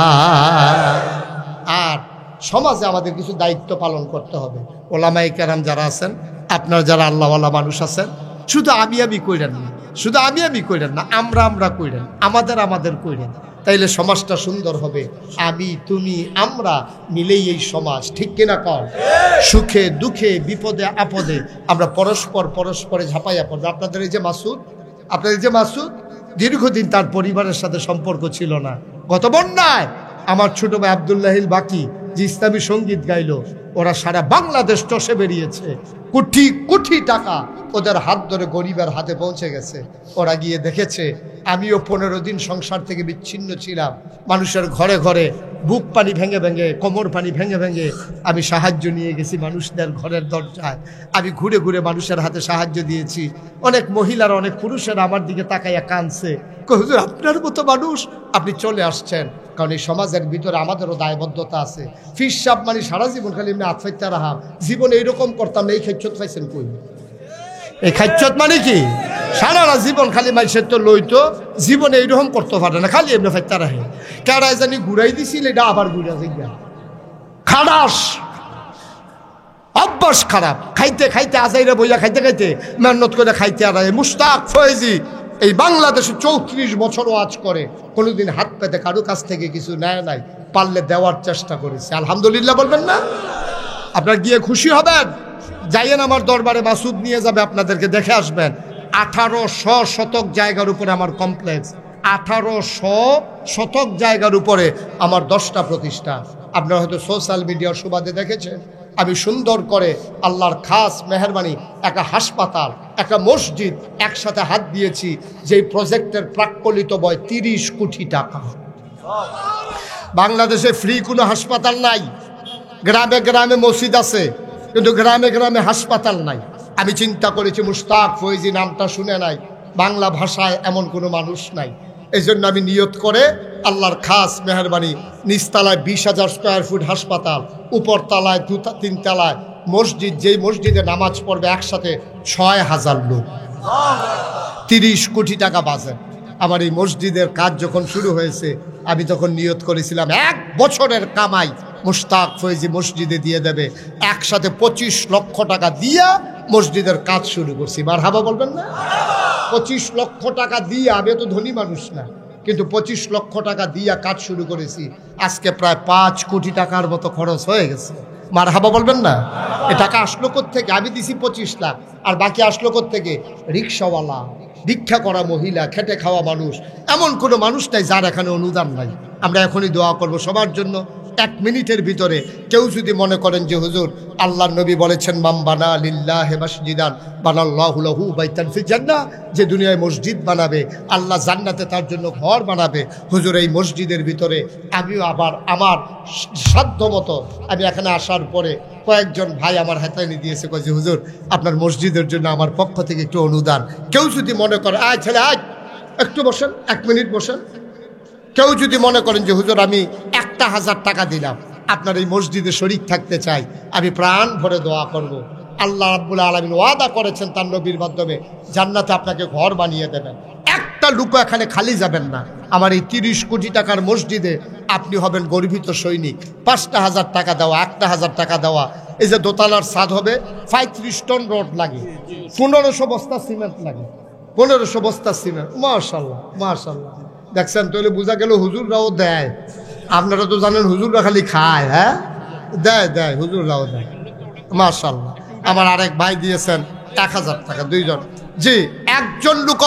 আর সমাজে আমাদের কিছু দায়িত্ব পালন করতে হবে। ওলামায়ে কেরাম যারা আছেন, আপনারা যারা আল্লাহওয়ালা মানুষ আছেন, শুধু আমি কইরেন না, শুধু আমি কইরেন না, আমরা কইরেন, আমাদের কইরেন, তাইলে সমাজটা সুন্দর হবে। আমি, তুমি, আমরা মিলেই এই সমাজ, ঠিক কিনা কর? সুখে দুঃখে বিপদে আপদে আমরা পরস্পরে ঝাঁপাইয়া পড়বো। আপনাদের এই যে মাসুদ দীর্ঘদিন তার পরিবারের সাথে সম্পর্ক ছিল না, গত বন্যায় আমার ছোট ভাই আব্দুল্লাহিল বাকি যে ইসলামী সঙ্গীত গাইলো, ওরা সারা বাংলাদেশ চষে বেরিয়েছে, কোটি কোটি টাকা ওদের হাত ধরে গরিবের হাতে পৌঁছে গেছে। ওরা গিয়ে দেখেছে আমিও 15 দিন সংসার থেকে বিচ্ছিন্ন ছিলাম, মানুষের ঘরে ঘরে বুক পানি ভেঙে ভেঙে, কোমর পানি ভেঙে ভেঙে আমি সাহায্য নিয়ে গেছি মানুষদের ঘরের দরজায়। আমি ঘুরে ঘুরে মানুষের হাতে সাহায্য দিয়েছি। অনেক মহিলারা, অনেক পুরুষেরা আমার দিকে তাকাইয়া কাঁদছে, হুজুর আপনার মতো মানুষ আপনি চলে আসছেন। কারণ এই সমাজের ভিতরে আমাদেরও দায়বদ্ধতা আছে। ফির সাহেব মানে সারা জীবন খালি এমনি আতফাইতে রাহাম, জীবনে এইরকম করতাম না, এই খেচ্ছত পাইছেন কই? এই খাচ্ছত মানে কি সারা জীবন খালি মাইসের তো লইতো, জীবনে এইরকম করতে পারে না, খালি এমনি ফাইতে রাহে। কেডায় জানি ঘুরাই দিছিল, এটা আবার ঘুরা যাইয়া খারাস অভ্যাস খারাপ। খাইতে খাইতে আজাইরা বইয়া খাইতে খাইতে মেহনত করে খাইতে আর মুশতাক ফয়েজি এই বাংলাদেশে 34 বছর ওয়াজ করে, কোনোদিন হাত পেতে কারো কাছ থেকে কিছু নেয় নাই, পারলে দেওয়ার চেষ্টা করেছে। আলহামদুলিল্লাহ বলবেন না? আপনার গিয়ে খুশি হবেন। যাইয়েন আমার দরবারে, মাসুদ নিয়ে যাবে আপনাদেরকে, দেখে আসবেন। 1800 শতক জায়গার উপরে আমার কমপ্লেক্স, 1800 শতক জায়গার উপরে আমার 10টা প্রতিষ্ঠান। আপনারা হয়তো সোশ্যাল মিডিয়ার সুবাদে দেখেছেন আমি সুন্দর করে আল্লাহর খাস মেহেরবানি একটা হাসপাতাল, একটা মসজিদ একসাথে হাত দিয়েছি, যেই প্রজেক্টের প্রাক্কলিত ব্যয় 30 কোটি টাকা। বাংলাদেশে ফ্রি কোনো হাসপাতাল নাই, গ্রামে গ্রামে মসজিদ আছে, কিন্তু গ্রামে গ্রামে হাসপাতাল নাই। আমি চিন্তা করেছি মুশতাক ফয়েজি নামটা শুনে নাই, বাংলা ভাষায় এমন কোনো মানুষ নাই। এই জন্য আমি নিয়ত করে আল্লাহর খাস মেহরবানি নিচতলায় 20,000 স্কোয়ার ফুট হাসপাতাল, উপর তলায় 2-3 তলায় মসজিদ, যেই মসজিদে নামাজ পড়বে একসাথে 6,000 লোক, 30 কোটি টাকা বাজেট। আমার এই মসজিদের কাজ যখন শুরু হয়েছে আমি তখন নিয়ত করেছিলাম 1 বছরের কামাই মুশতাক ফয়েজি মসজিদে দিয়ে দেবে। একসাথে 25 লক্ষ টাকা দিয়া মসজিদের কাজ শুরু করছি। মারহাবা বলবেন না? 25 লক্ষ টাকা দিয়ে, আমি তো ধনী মানুষ না, কিন্তু 25 লক্ষ টাকা দিয়া কাজ শুরু করেছি। আজকে প্রায় 5 কোটি টাকার মতো খরচ হয়ে গেছে। মারহাবা বলবেন না? এ টাকা আসলো কোত্থেকে? আমি দিছি 25 লাখ, আর বাকি আসলো কোত্থেকে? রিক্সাওয়ালা, ভিক্ষা করা মহিলা, খেটে খাওয়া মানুষ, এমন কোনো মানুষ নাই যার এখানে অনুদান নাই। আমরা এখনই দোয়া করব সবার জন্য। 1 মিনিটের ভিতরে কেউ যদি মনে করেন যে হুজুর আল্লাহর নবী বলেছেন মাম বানা লিল্লাহি মাসজিদান বানাল্লাহু লাহু বাইতান ফিল জান্নাহ, যে দুনিয়ায় মসজিদ বানাবে আল্লাহ জান্নাতে তার জন্য ঘর বানাবে। হুজুর এই মসজিদের ভিতরে আমিও আবার আমার সাধ্য মতো, আমি এখানে আসার পরে কয়েকজন ভাই আমার হাতে এনে দিয়েছে, কয়েছে হুজুর আপনার মসজিদের জন্য আমার পক্ষ থেকে একটু অনুদান। কেউ যদি মনে করে আয় ছেলে আয় একটু বসেন, 1 মিনিট বসেন। কেউ যদি মনে করেন যে হুজুর আমি 1,000 টাকা দিলাম, আপনার এই মসজিদে শরীক থাকতে চাই, আমি প্রাণ ভরে দোয়া করব। আল্লাহ রাব্বুল আলামিন ওয়াদা করেছেন তার নবীর মাধ্যমে জান্নাতে আপনাকে ঘর বানিয়ে দেবেন। একটা লুকো এখানে খালি যাবেন না। আমার এই 30 কোটি টাকার মসজিদে আপনি হবেন গর্বিত সৈনিক। 5,000 টাকা দেওয়া, 1,000 টাকা দেওয়া, এই যে দোতলার ছাদ হবে 35 টন রড লাগে, 1500 বস্তা সিমেন্ট লাগে, 1500 বস্তা সিমেন্ট। মাশাআল্লাহ মাশাআল্লাহ, দেখছেন তাহলে বোঝা গেল হুজুররাও দেয়। আপনারা তো জানেন হুজুররা খালি খায়, হ্যাঁ দেয় দেয়, হুজুররাও দেয়। মাশাআল্লাহ। আমার আরেক ভাই দিয়েছেন 1,000 টাকা, 2 জন। জি, একজন লোক